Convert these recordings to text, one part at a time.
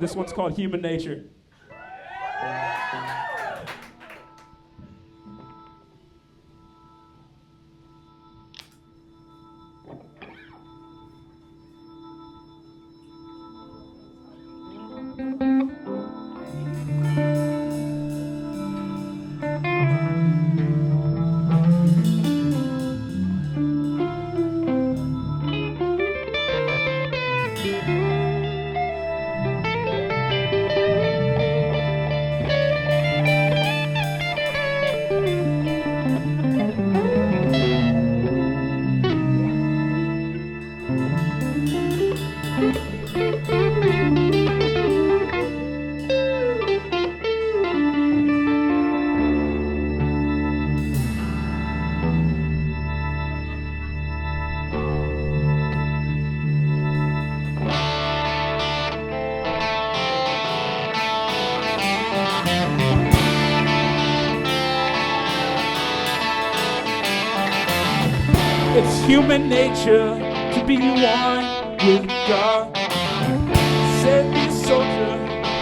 This one's called Human Nature. It's human nature to be one with God. Said be a soldier,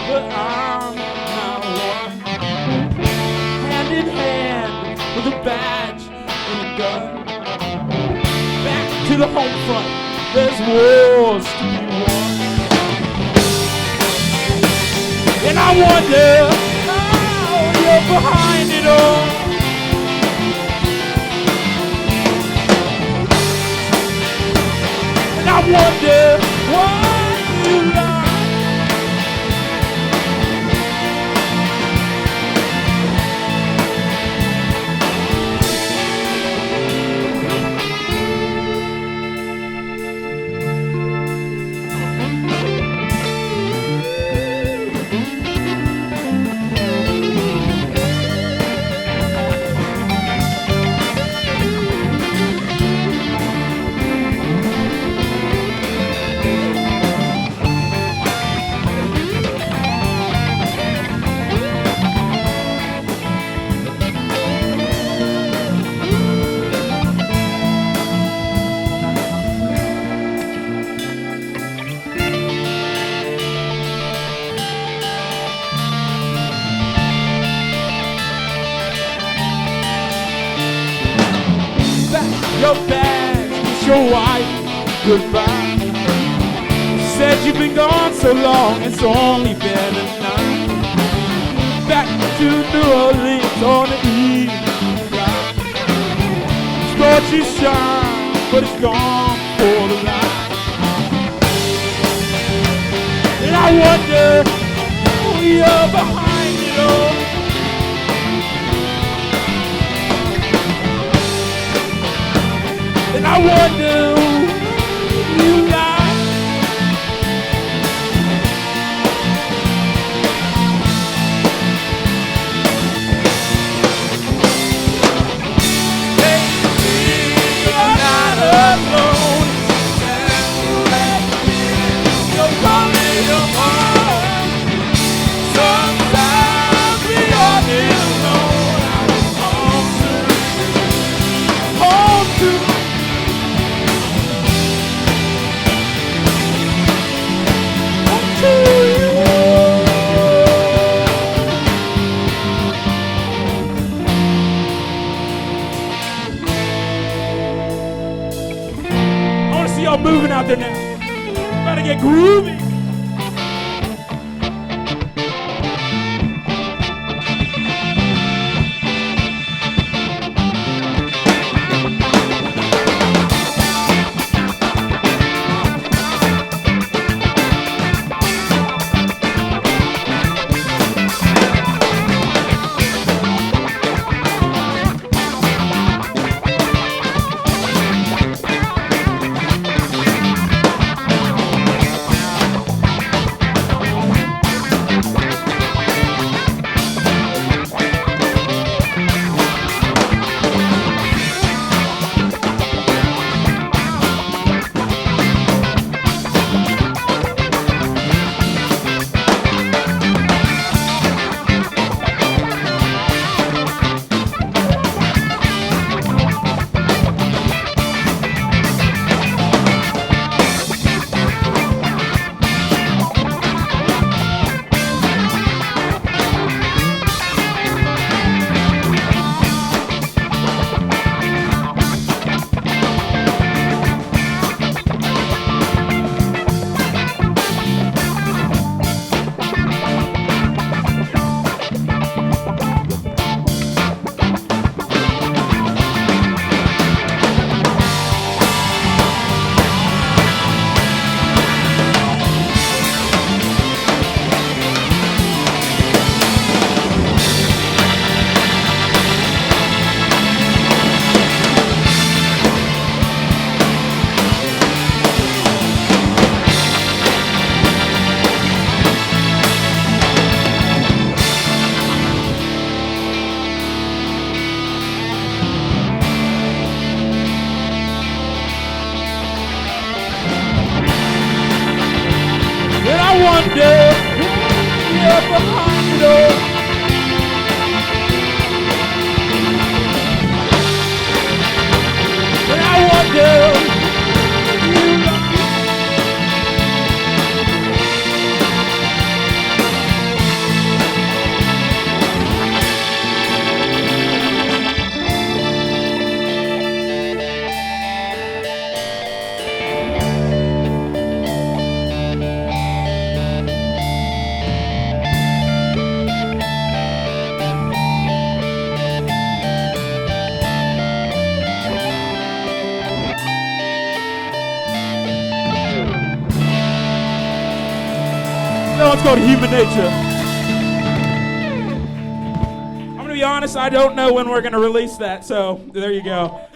but I'm not one. Hand in hand with a badge and a gun. Back to the home front, there's wars to be won. And I wonder how you're behind it all. I wonder why you lie. Your bags, kiss your wife goodbye. Said you've been gone so long, it's only been a night. Back to New Orleans on the evening flight. Scorches shine, but it's gone for the light. And I wonder who you're behind it all. And I wonder who you got. Baby, you're not alone. You're calling your heart. Sometimes we are alone. I'm home to y'all moving out there now. About to get groovy. No, it's called Human Nature. I'm going to be honest, I don't know when we're going to release that, so there you go.